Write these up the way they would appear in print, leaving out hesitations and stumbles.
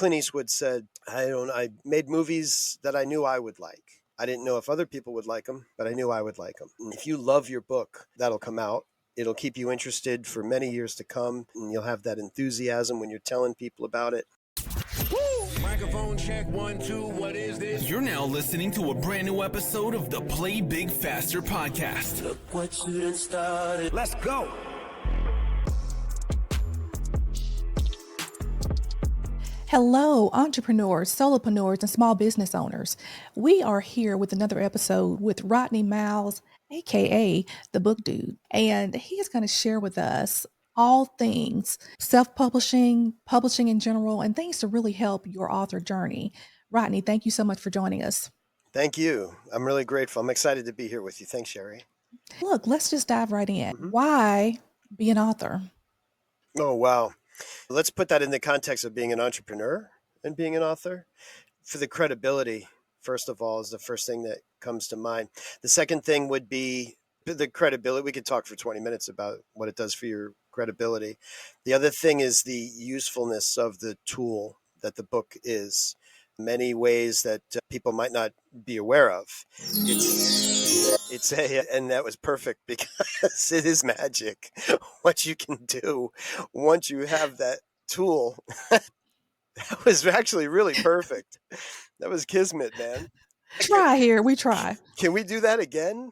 Clint Eastwood said, I made movies that I knew I would like. I didn't know if other people would like them, but I knew I would like them. And if you love your book, that'll come out. It'll keep you interested for many years to come, and you'll have that enthusiasm when you're telling people about it. Microphone check, 1, 2, what is this? You're now listening to a brand new episode of the Play Big Faster podcast. Look what you done started. Let's go. Hello, entrepreneurs, solopreneurs, and small business owners. We are here with another episode with Rodney Miles, aka the Book Dude, and he is going to share with us all things self-publishing, publishing in general, and things to really help your author journey. Rodney, thank you so much for joining us. Thank you. I'm really grateful. I'm excited to be here with you. Thanks, Sherry. Look, let's just dive right in. Why be an author? Oh, wow. Let's put that in the context of being an entrepreneur and being an author. For the credibility, first of all, is the first thing that comes to mind. The second thing would be the credibility. We could talk for 20 minutes about what it does for your credibility. The other thing is the usefulness of the tool that the book is. Many ways that people might not be aware of. And that was perfect because it is magic what you can do once you have that tool. That was actually really perfect. That was kismet, man. Try here. We try. Can we do that again?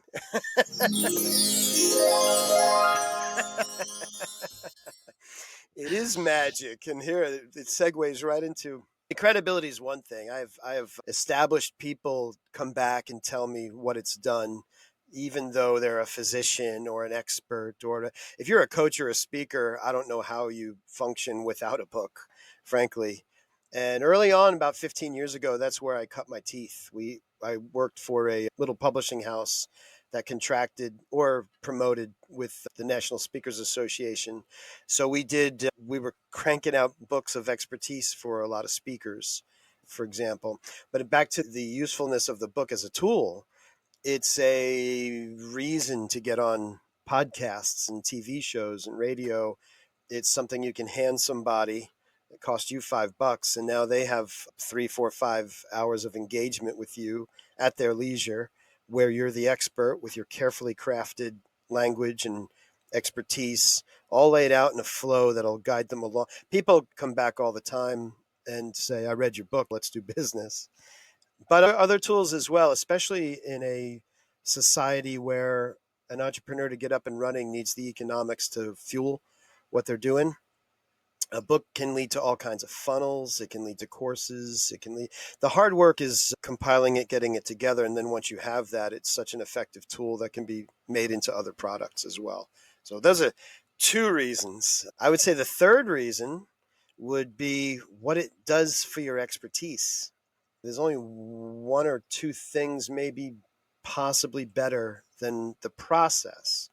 It is magic. And here it segues right into the credibility is one thing. I have established people come back and tell me what it's done, even though they're a physician or an expert, or if you're a coach or a speaker, I don't know how you function without a book, frankly. And early on, about 15 years ago, that's where I cut my teeth. I worked for a little publishing house that contracted or promoted with the National Speakers Association. So we were cranking out books of expertise for a lot of speakers, for example. But back to the usefulness of the book as a tool, it's a reason to get on podcasts and TV shows and radio. It's something you can hand somebody. It cost you $5, and now they have 3, 4, 5 hours of engagement with you at their leisure, where you're the expert with your carefully crafted language and expertise, all laid out in a flow that'll guide them along. People come back all the time and say, I read your book, let's do business. But other tools as well, especially in a society where an entrepreneur to get up and running needs the economics to fuel what they're doing. A book can lead to all kinds of funnels. It can lead to courses. The hard work is compiling it, getting it together. And then once you have that, it's such an effective tool that can be made into other products as well. So those are 2 reasons. I would say the third reason would be what it does for your expertise. There's only 1 or 2 things maybe possibly better than the process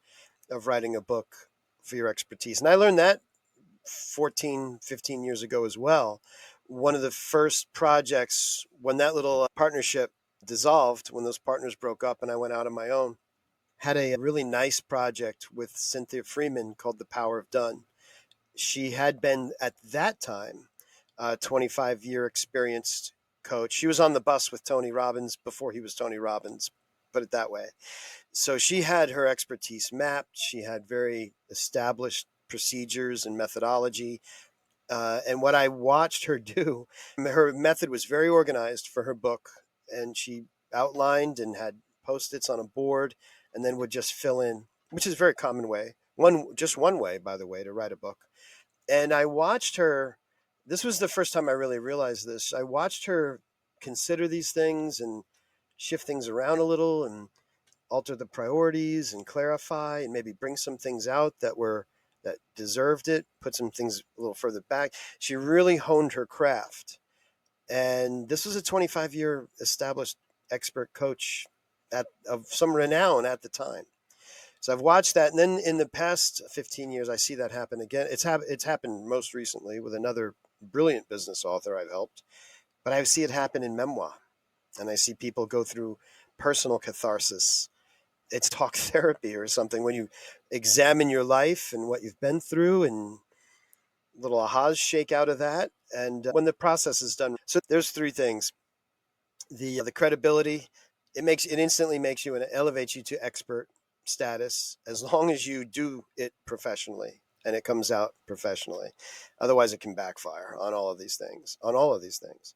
of writing a book for your expertise. And I learned that 14, 15 years ago as well. One of the first projects when that little partnership dissolved, when those partners broke up and I went out on my own, had a really nice project with Cynthia Freeman called The Power of Done. She had been at that time a 25-year experienced coach. She was on the bus with Tony Robbins before he was Tony Robbins, put it that way. So she had her expertise mapped. She had very established procedures and methodology. And what I watched her do, her method was very organized for her book. And she outlined and had Post-its on a board and then would just fill in, which is a very common way. Just one way, by the way, to write a book. And I watched her, this was the first time I really realized this. I watched her consider these things and shift things around a little and alter the priorities and clarify and maybe bring some things out that deserved it, put some things a little further back. She really honed her craft. And this was a 25-year established expert coach of some renown at the time. So I've watched that. And then in the past 15 years, I see that happen again. It's happened most recently with another brilliant business author I've helped. But I see it happen in memoir. And I see people go through personal catharsis. It's talk therapy or something when you examine your life and what you've been through and little ahas shake out of that. And when the process is done, so there's three things: the credibility. It instantly makes you and it elevates you to expert status as long as you do it professionally and it comes out professionally. Otherwise, it can backfire on all of these things. On all of these things.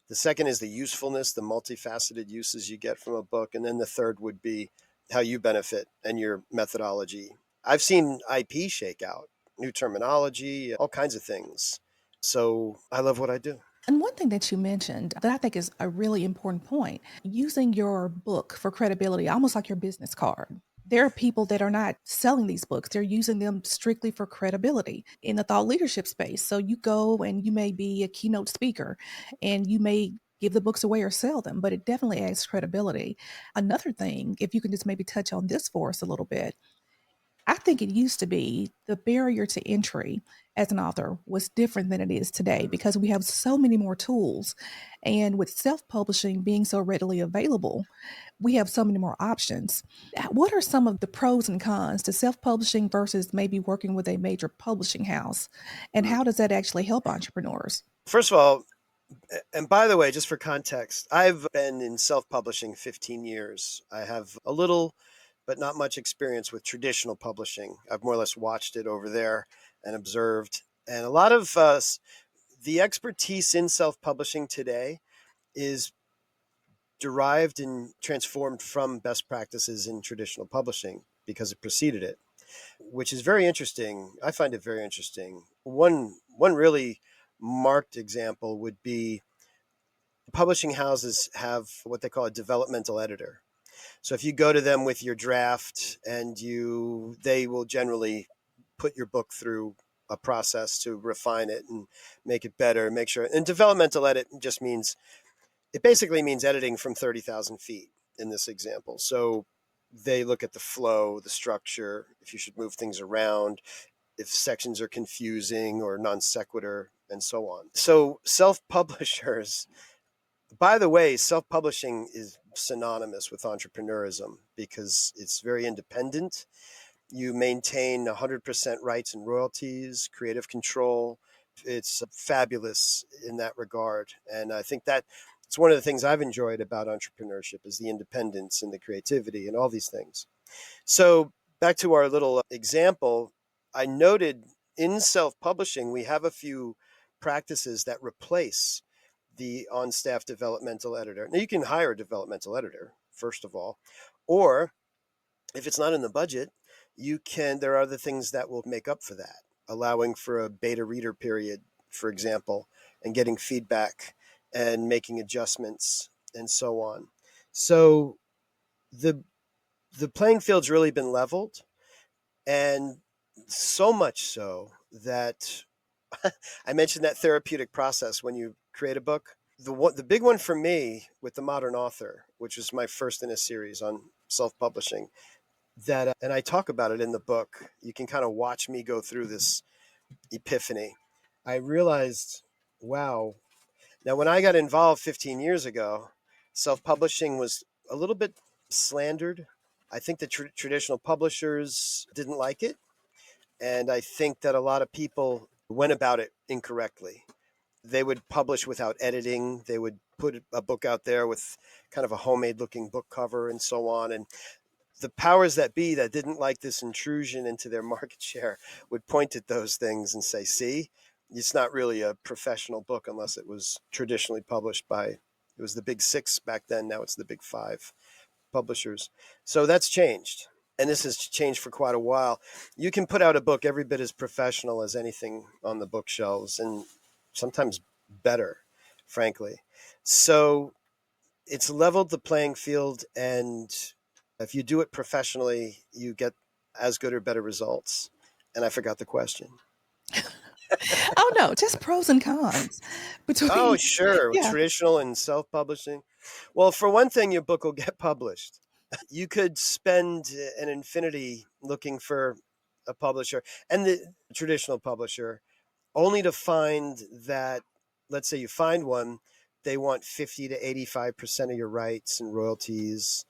The second is the usefulness, the multifaceted uses you get from a book, and then the third would be how you benefit and your methodology. I've seen IP shake out, new terminology, all kinds of things. So I love what I do. And one thing that you mentioned that I think is a really important point, using your book for credibility, almost like your business card. There are people that are not selling these books. They're using them strictly for credibility in the thought leadership space. So you go and you may be a keynote speaker and you may give the books away or sell them, but it definitely adds credibility. Another thing, if you can just maybe touch on this for us a little bit, I think it used to be the barrier to entry as an author was different than it is today because we have so many more tools. And with self publishing being so readily available, we have so many more options. What are some of the pros and cons to self publishing versus maybe working with a major publishing house? And Mm. how does that actually help entrepreneurs? First of all, and by the way, just for context, I've been in self publishing 15 years. I have a little, but not much experience with traditional publishing. I've more or less watched it over there and observed. And a lot of the expertise in self publishing today is derived and transformed from best practices in traditional publishing because it preceded it, which is very interesting. I find it very interesting. One really marked example would be publishing houses have what they call a developmental editor. So if you go to them with your draft and they will generally put your book through a process to refine it and make it better, make sure. And developmental edit just means it basically means editing from 30,000 feet in this example. So they look at the flow, the structure, if you should move things around, if sections are confusing or non sequitur, and so on. So self publishers, by the way, self publishing is synonymous with entrepreneurism because it's very independent. You maintain 100% rights and royalties, creative control. It's fabulous in that regard. And I think that it's one of the things I've enjoyed about entrepreneurship is the independence and the creativity and all these things. So back to our little example, I noted in self-publishing, we have a few practices that replace the on-staff developmental editor. Now you can hire a developmental editor, first of all, or if it's not in the budget, there are other things that will make up for that, allowing for a beta reader period, for example, and getting feedback and making adjustments and so on. So the the playing field's really been leveled, and so much so that I mentioned that therapeutic process when you create a book. The big one for me with the modern author, which was my first in a series on self-publishing, that and I talk about it in the book. You can kind of watch me go through this epiphany. I realized, wow. Now, when I got involved 15 years ago, self-publishing was a little bit slandered. I think the traditional publishers didn't like it, and I think that a lot of people went about it incorrectly. They would publish without editing. They would put a book out there with kind of a homemade looking book cover and so on. And the powers that be that didn't like this intrusion into their market share would point at those things and say, see, it's not really a professional book unless it was traditionally published by, it was the big six back then. Now it's the big five publishers. So that's changed. And this has changed for quite a while. You can put out a book every bit as professional as anything on the bookshelves and sometimes better, frankly. So it's leveled the playing field, and if you do it professionally, you get as good or better results. And I forgot the question. Oh, no, just pros and cons Oh, between, sure. yeah. Traditional and self publishing. Well, for one thing, your book will get published. You could spend an infinity looking for a publisher and the traditional publisher only to find that, let's say you find one, they want 50 to 85% of your rights and royalties.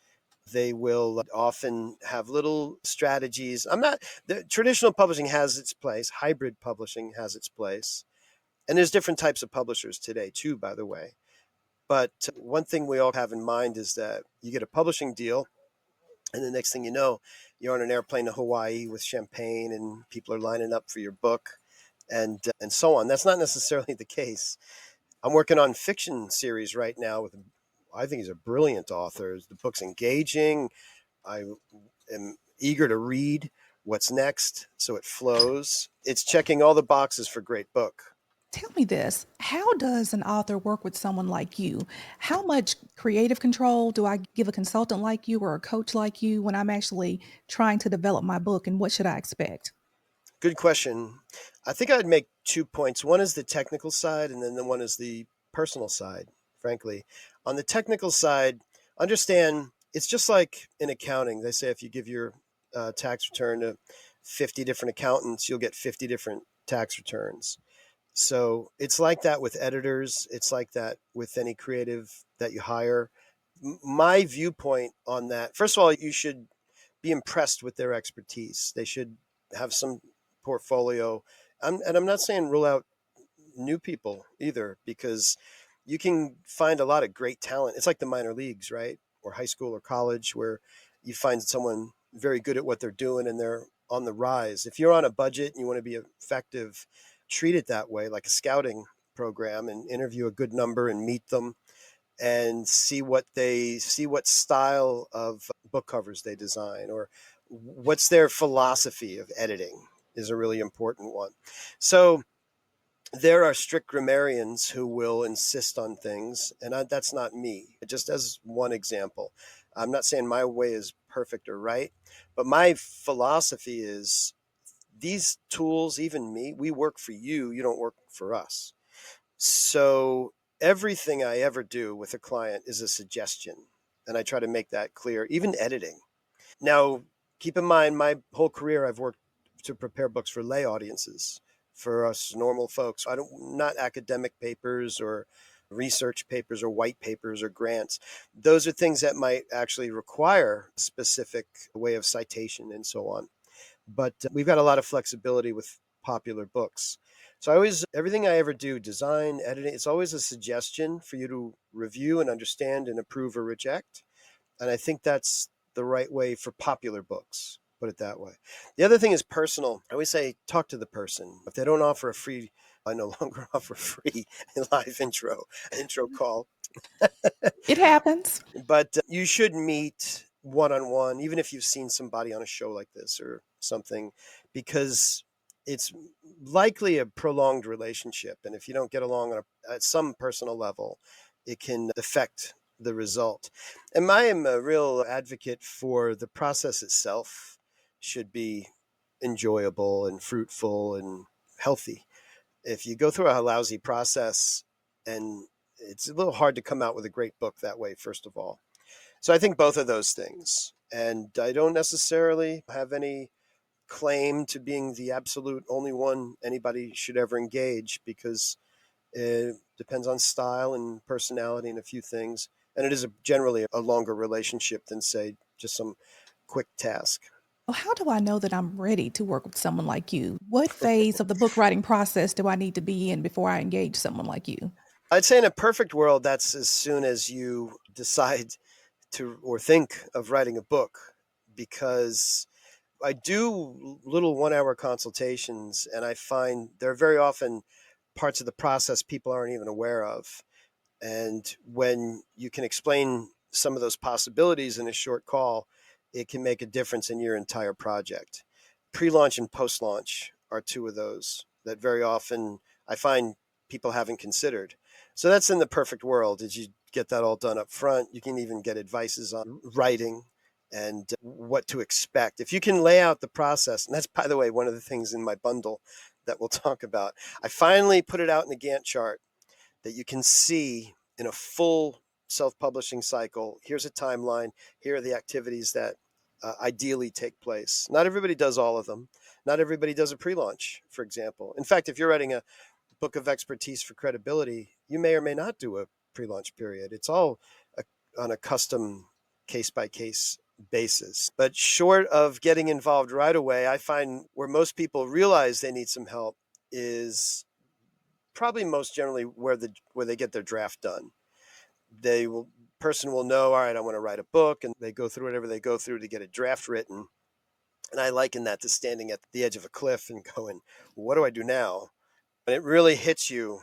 They will often have little strategies. The traditional publishing has its place, hybrid publishing has its place. And there's different types of publishers today, too, by the way. But one thing we all have in mind is that you get a publishing deal, and the next thing you know, you're on an airplane to Hawaii with champagne, and people are lining up for your book, and so on. That's not necessarily the case. I'm working on fiction series right now with, I think he's a brilliant author. The book's engaging. I am eager to read what's next, so it flows. It's checking all the boxes for great book. Tell me this, how does an author work with someone like you? How much creative control do I give a consultant like you or a coach like you when I'm actually trying to develop my book, and what should I expect? Good question. I think I'd make 2 points. One is the technical side, and then the one is the personal side, frankly. On the technical side, understand it's just like in accounting. They say if you give your tax return to 50 different accountants, you'll get 50 different tax returns. So it's like that with editors. It's like that with any creative that you hire. My viewpoint on that, first of all, you should be impressed with their expertise. They should have some portfolio. And I'm not saying rule out new people either, because you can find a lot of great talent. It's like the minor leagues, right? Or high school or college, where you find someone very good at what they're doing and they're on the rise. If you're on a budget and you want to be effective, treat it that way, like a scouting program, and interview a good number and meet them and see what style of book covers they design, or what's their philosophy of editing is a really important one. So there are strict grammarians who will insist on things, and that's not me. Just as one example, I'm not saying my way is perfect or right, but my philosophy is these tools, even me, we work for you, you don't work for us. So everything I ever do with a client is a suggestion, and I try to make that clear, even editing. Now, keep in mind, my whole career I've worked to prepare books for lay audiences, for us normal folks. I don't Not academic papers or research papers or white papers or grants. Those are things that might actually require a specific way of citation and so on. But we've got a lot of flexibility with popular books. So everything I ever do, design, editing, it's always a suggestion for you to review and understand and approve or reject. And I think that's the right way for popular books, put it that way. The other thing is personal. I always say, talk to the person. If they don't offer a free, I no longer offer free live intro call. It happens. But you should meet one on one, even if you've seen somebody on a show like this or something, because it's likely a prolonged relationship. And if you don't get along on at some personal level, it can affect the result. And I am a real advocate for the process itself should be enjoyable and fruitful and healthy. If you go through a lousy process, and it's a little hard to come out with a great book that way, first of all. So I think both of those things. And I don't necessarily have any claim to being the absolute only one anybody should ever engage, because it depends on style and personality and a few things. And it is generally a longer relationship than, say, just some quick task. Well, how do I know that I'm ready to work with someone like you? What phase of the book writing process do I need to be in before I engage someone like you? I'd say in a perfect world, that's as soon as you decide to or think of writing a book, because I do little 1 hour consultations, and I find there are very often parts of the process people aren't even aware of. And when you can explain some of those possibilities in a short call, it can make a difference in your entire project. Pre launch and post launch are two of those that very often I find people haven't considered. So that's in the perfect world. Did you get that all done up front? You can even get advices on writing and what to expect. If you can lay out the process, and that's, by the way, one of the things in my bundle that we'll talk about. I finally put it out in a Gantt chart that you can see in a full self-publishing cycle. Here's a timeline. Here are the activities that ideally take place. Not everybody does all of them. Not everybody does a pre-launch, for example. In fact, if you're writing a book of expertise for credibility, you may or may not do a pre-launch period. It's all on a custom case by case basis. But short of getting involved right away, I find where most people realize they need some help is probably most generally where they get their draft done. They will Person will know, all right, I want to write a book, and they go through whatever they go through to get a draft written. And I liken that to standing at the edge of a cliff and going, what do I do now? And it really hits you,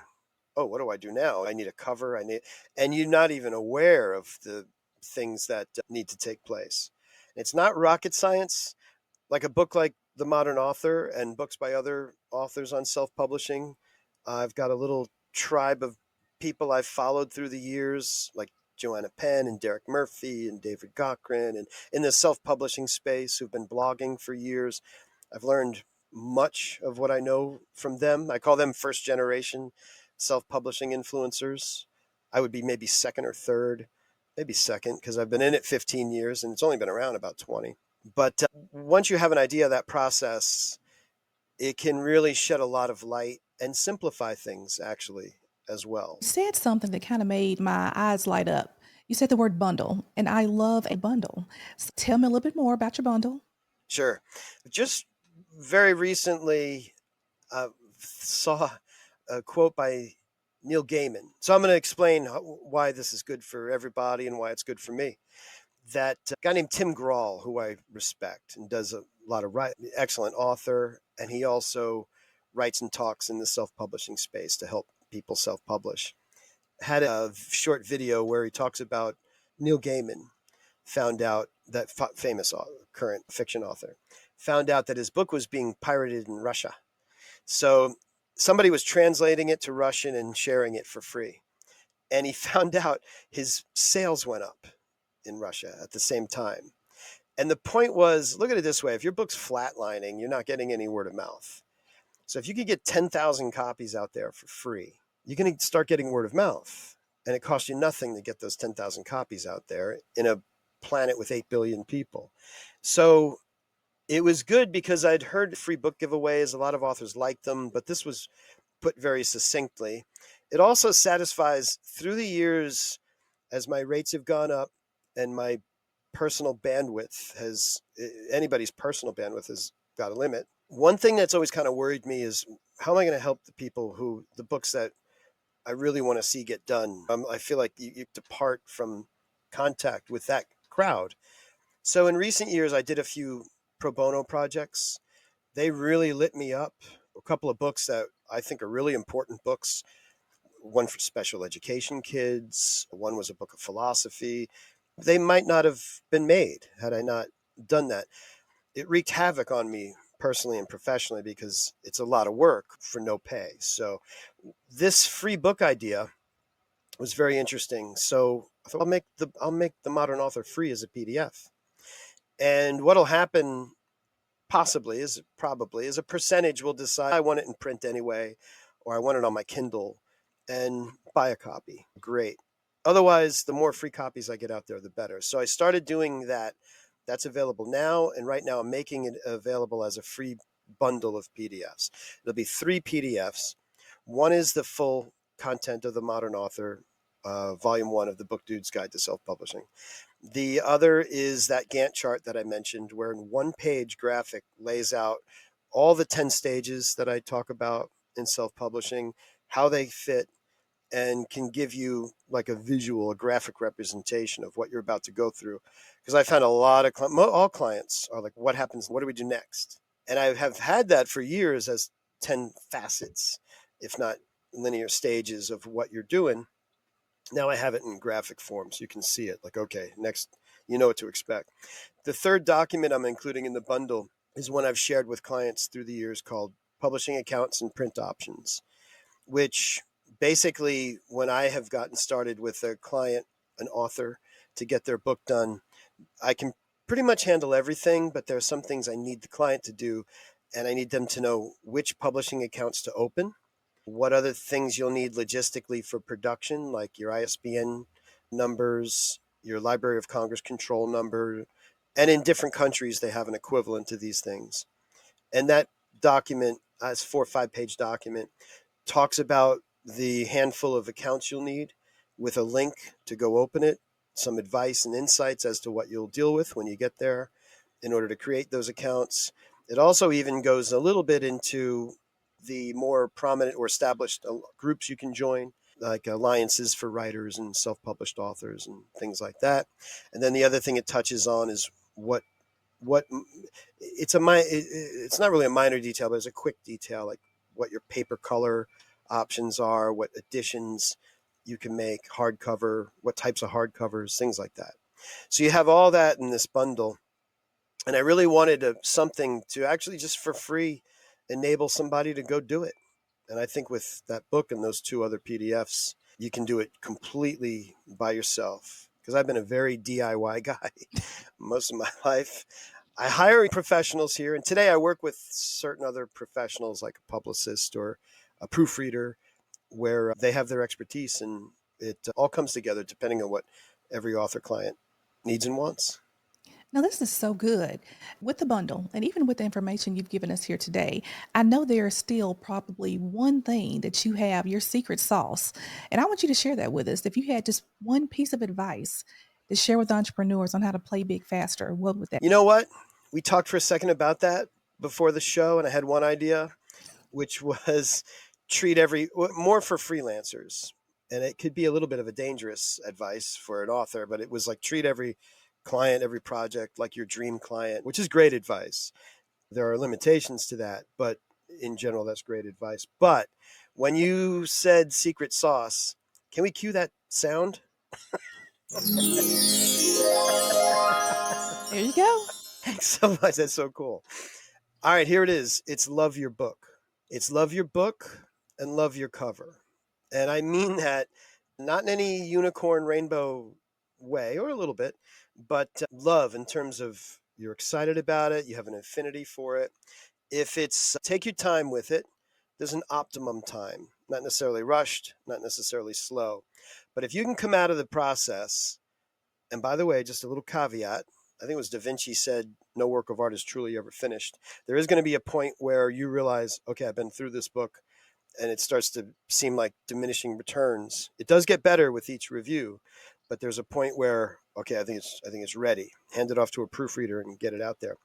oh, what do I do now? I need a cover. And you're not even aware of the things that need to take place. It's not rocket science. Like a book like The Modern Author and books by other authors on self-publishing, I've got a little tribe of people I've followed through the years, like Joanna Penn and Derek Murphy and David Cochran, and in the self-publishing space who've been blogging for years. I've learned much of what I know from them. I call them first generation self-publishing influencers. I would be maybe second or third, maybe second, because I've been in it 15 years and it's only been around about 20. But once you have an idea of that process, it can really shed a lot of light and simplify things actually as well. You said something that kind of made my eyes light up. You said the word bundle, and I love a bundle. So tell me a little bit more about your bundle. Sure. Just very recently saw a quote by Neil Gaiman. So I'm going to explain why this is good for everybody and why it's good for me. That guy named Tim Grahl, who I respect and does a lot of writing, excellent author, and he also writes and talks in the self-publishing space to help people self-publish. Had a short video where he talks about Neil Gaiman found out that famous current fiction author found out that his book was being pirated in Russia. So somebody was translating it to Russian and sharing it for free. And he found out his sales went up in Russia at the same time. And the point was, look at it this way: if your book's flatlining, you're not getting any word of mouth. So if you could get 10,000 copies out there for free, you can start getting word of mouth. And it costs you nothing to get those 10,000 copies out there in a planet with 8 billion people. So it was good because I'd heard free book giveaways. A lot of authors liked them, but this was put very succinctly. It also satisfies through the years as my rates have gone up and my personal bandwidth has, anybody's personal bandwidth has got a limit. One thing that's always kind of worried me is how am I going to help the people the books that I really want to see get done? I feel like you depart from contact with that crowd. So in recent years, I did a few pro bono projects. They really lit me up. A couple of books that I think are really important books. One for special education kids. One was a book of philosophy. They might not have been made had I not done that. It wreaked havoc on me personally and professionally because it's a lot of work for no pay. So this free book idea was very interesting. So I thought I'll make the Modern Author free as a PDF. And what'll happen probably is a percentage will decide I want it in print anyway, or I want it on my Kindle, and buy a copy. Great. Otherwise, the more free copies I get out there, the better. So I started doing that. That's available now, and right now I'm making it available as a free bundle of PDFs. There'll be 3 PDFs. One is the full content of the Modern Author, Volume 1 of the Book Dude's Guide to Self-Publishing. The other is that Gantt chart that I mentioned, where in one-page graphic lays out all the 10 stages that I talk about in self-publishing, how they fit, and can give you like a visual, a graphic representation of what you're about to go through. Because I found a lot of all clients are like, what happens? What do we do next? And I have had that for years as 10 facets, if not linear stages of what you're doing. Now I have it in graphic form so you can see it. Like, okay, next, you know what to expect. The third document I'm including in the bundle is one I've shared with clients through the years called Publishing Accounts and Print Options, which basically, when I have gotten started with a client, an author, to get their book done, I can pretty much handle everything, but there are some things I need the client to do, and I need them to know which publishing accounts to open, what other things you'll need logistically for production, like your ISBN numbers, your Library of Congress control number, and in different countries, they have an equivalent to these things. And that document, as 4 or 5 page document, talks about the handful of accounts you'll need with a link to go open it, some advice and insights as to what you'll deal with when you get there in order to create those accounts. It also even goes a little bit into the more prominent or established groups you can join, like alliances for writers and self-published authors and things like that. And then the other thing it touches on is what it's not really a minor detail, but it's a quick detail, like what your paper color options are, what editions you can make, hardcover, what types of hardcovers, things like that. So you have all that in this bundle. And I really wanted something to actually just for free enable somebody to go do it. And I think with that book and those two other PDFs, you can do it completely by yourself. Because I've been a very DIY guy most of my life. I hire professionals here, and today I work with certain other professionals like a publicist or a proofreader where they have their expertise, and it all comes together depending on what every author client needs and wants. Now, this is so good. With the bundle, and even with the information you've given us here today, I know there is still probably one thing that you have, your secret sauce. And I want you to share that with us. If you had just one piece of advice to share with entrepreneurs on how to play big faster, what would that You know what? We talked for a second about that before the show, and I had one idea, which was treat every more for freelancers. And it could be a little bit of a dangerous advice for an author, but it was like treat every client, every project like your dream client, which is great advice. There are limitations to that, but in general, that's great advice. But when you said secret sauce, can we cue that sound? There you go. Thanks so much. That's so cool. All right, here it is. It's love your book. It's love your book and love your cover. And I mean that not in any unicorn rainbow way, or a little bit, but love in terms of you're excited about it, you have an affinity for it. If it's take your time with it, there's an optimum time, not necessarily rushed, not necessarily slow. But if you can come out of the process, and by the way, just a little caveat, I think it was Da Vinci said, no work of art is truly ever finished. There is going to be a point where you realize, okay, I've been through this book and it starts to seem like diminishing returns. It does get better with each review, but there's a point where, okay, I think it's ready. Hand it off to a proofreader and get it out there.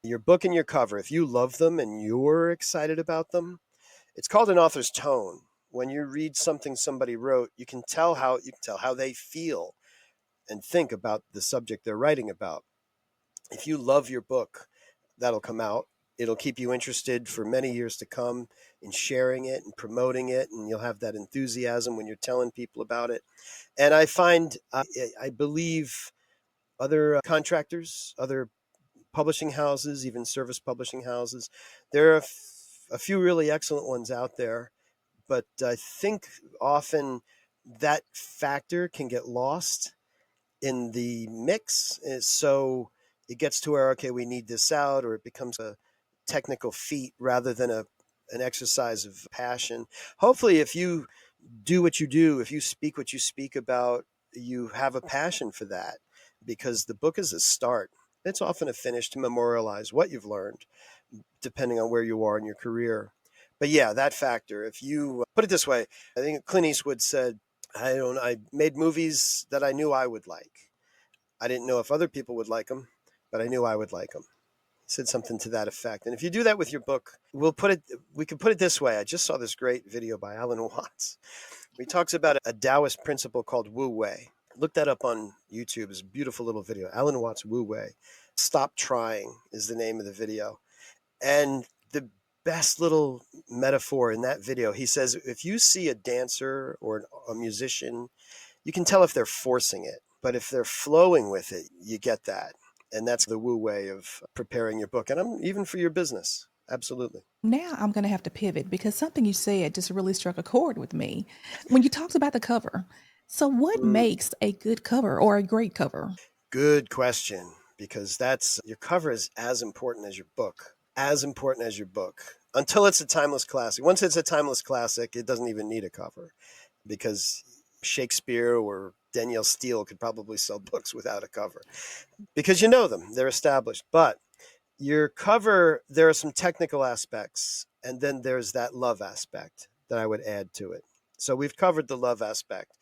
Your book and your cover, if you love them and you're excited about them, it's called an author's tone. When you read something somebody wrote, you can tell how they feel and think about the subject they're writing about. If you love your book, that'll come out. It'll keep you interested for many years to come in sharing it and promoting it, and you'll have that enthusiasm when you're telling people about it. And I find, I believe other contractors, other publishing houses, even service publishing houses, there are a few really excellent ones out there, but I think often that factor can get lost in the mix. So it gets to where, okay, we need this out, or it becomes a technical feat rather than an exercise of passion. Hopefully, if you do what you do, if you speak what you speak about, you have a passion for that, because the book is a start. It's often a finish to memorialize what you've learned, depending on where you are in your career. But yeah, that factor, if you put it this way, I think Clint Eastwood said, I made movies that I knew I would like. I didn't know if other people would like them, but I knew I would like them. He said something to that effect. And if you do that with your book, we can put it this way. I just saw this great video by Alan Watts. He talks about a Taoist principle called Wu Wei. Look that up on YouTube. It's a beautiful little video. Alan Watts Wu Wei. Stop Trying is the name of the video. And the best little metaphor in that video, he says, if you see a dancer or a musician, you can tell if they're forcing it, but if they're flowing with it, you get that. And that's the Wu way of preparing your book, and even for your business. Absolutely. Now I'm going to have to pivot because something you said just really struck a chord with me when you talked about the cover. So, what makes a good cover or a great cover? Good question, because that's your cover is as important as your book, as important as your book, until it's a timeless classic. Once it's a timeless classic, it doesn't even need a cover, because Shakespeare or Danielle Steele could probably sell books without a cover, because you know them, they're established. But your cover, there are some technical aspects, and then there's that love aspect that I would add to it. So we've covered the love aspect.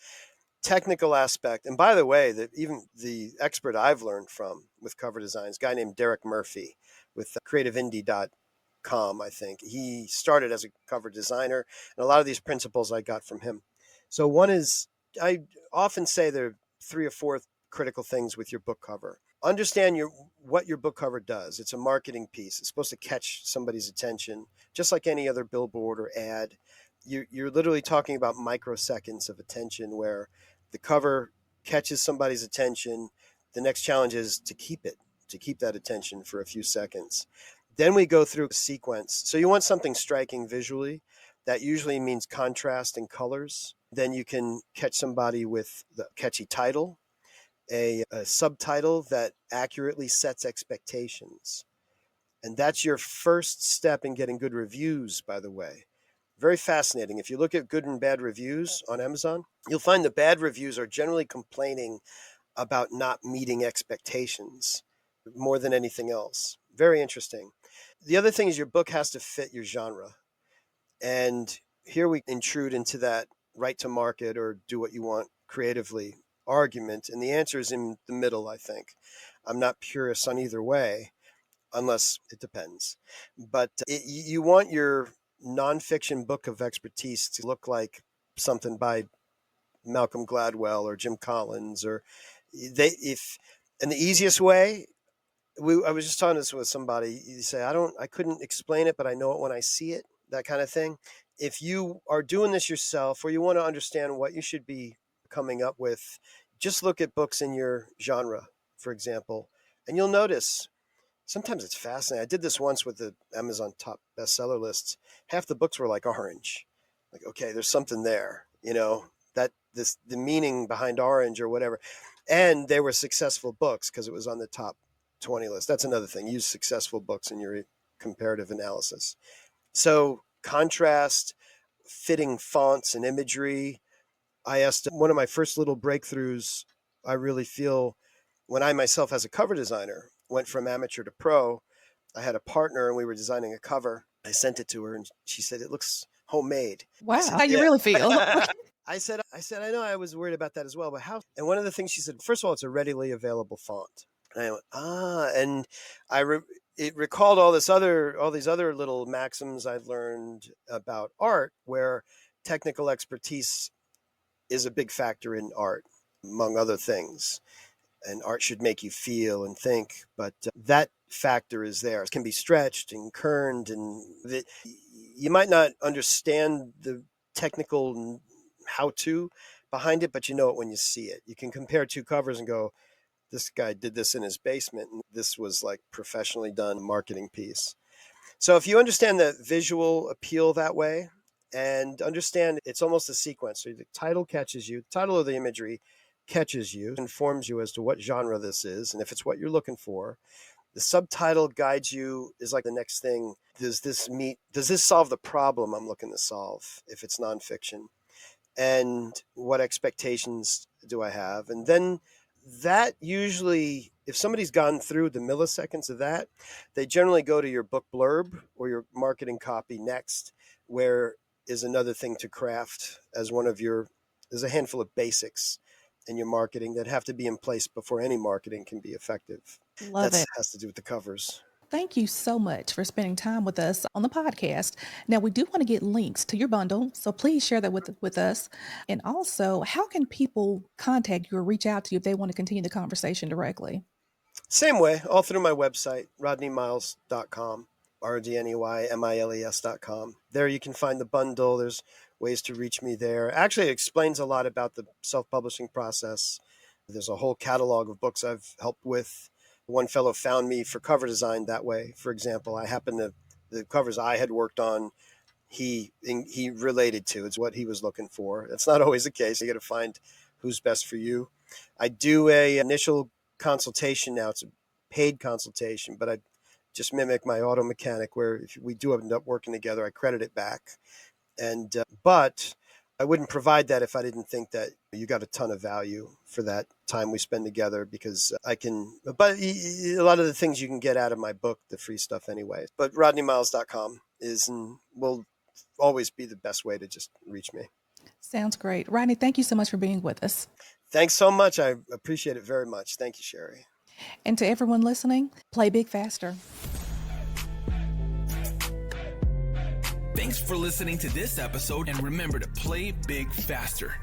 technical aspect. And by the way, that even the expert I've learned from with cover designs, a guy named Derek Murphy with creativeindie.com, I think. He started as a cover designer, and a lot of these principles I got from him. So one is, I often say there are three or four critical things with your book cover. Understand what your book cover does. It's a marketing piece. It's supposed to catch somebody's attention, just like any other billboard or ad. You're literally talking about microseconds of attention where the cover catches somebody's attention. The next challenge is to keep that attention for a few seconds. Then we go through a sequence. So you want something striking visually. That usually means contrast and colors. Then you can catch somebody with the catchy title, a subtitle that accurately sets expectations. And that's your first step in getting good reviews, by the way. Very fascinating. If you look at good and bad reviews on Amazon, you'll find the bad reviews are generally complaining about not meeting expectations more than anything else. Very interesting. The other thing is your book has to fit your genre. And here we intrude into that right to market or do what you want creatively argument. And the answer is in the middle, I think. I'm not purist on either way, unless it depends. But you want your nonfiction book of expertise to look like something by Malcolm Gladwell or Jim Collins or if and the easiest way I was just talking this with somebody. You say, I couldn't explain it, but I know it when I see it, that kind of thing. If you are doing this yourself or you want to understand what you should be coming up with, just look at books in your genre, for example, and you'll notice sometimes it's fascinating. I did this once with the Amazon top bestseller lists. Half the books were like orange. Like, okay, there's something there, that the meaning behind orange or whatever. And they were successful books because it was on the top 20 list. That's another thing. Use successful books in your comparative analysis. So contrast, fitting fonts and imagery. I asked one of my first little breakthroughs, I really feel, when I myself as a cover designer went from amateur to pro. I had a partner and we were designing a cover. I sent it to her and she said, it looks homemade. I Wow. said, How you yeah. really feel? Okay. I know I was worried about that as well, but how? And one of the things she said, first of all, it's a readily available font. And I went, and I it recalled all these other little maxims I'd learned about art, where technical expertise is a big factor in art, among other things. And art should make you feel and think, but that factor is there. It can be stretched and kerned, and you might not understand the technical how to behind it, but you know it when you see it. You can compare two covers and go, this guy did this in his basement, and this was like professionally done marketing piece. So if you understand the visual appeal that way and understand it's almost a sequence. So the title catches you, the title of the imagery catches you, informs you as to what genre this is, and if it's what you're looking for. The subtitle guides you, is like the next thing. Does this solve the problem I'm looking to solve if it's nonfiction? And what expectations do I have? And then that usually, if somebody's gone through the milliseconds of that, they generally go to your book blurb or your marketing copy next, where is another thing to craft as one of your, there's a handful of basics in your marketing that have to be in place before any marketing can be effective. Love That it. has to do with the covers. Thank you so much for spending time with us on the podcast. Now, we do want to get links to your bundle, so please share that with us. And also, how can people contact you or reach out to you if they want to continue the conversation directly? Same way, all through my website, rodneymiles.com, rodneymiles.com. There you can find the bundle. There's ways to reach me there. Actually, it explains a lot about the self-publishing process. There's a whole catalog of books I've helped with. One fellow found me for cover design that way. For example, the covers I had worked on, he related to. It's what he was looking for. That's not always the case. You got to find who's best for you. I do a initial consultation now. It's a paid consultation, but I just mimic my auto mechanic where if we do end up working together, I credit it back. And but I wouldn't provide that if I didn't think that you got a ton of value for that time we spend together, because I can, but a lot of the things you can get out of my book, the free stuff anyway. But rodneymiles.com is and will always be the best way to just reach me. Sounds great. Rodney, thank you so much for being with us. Thanks so much. I appreciate it very much. Thank you, Sherry. And to everyone listening, play big faster. Thanks for listening to this episode, and remember to play big faster.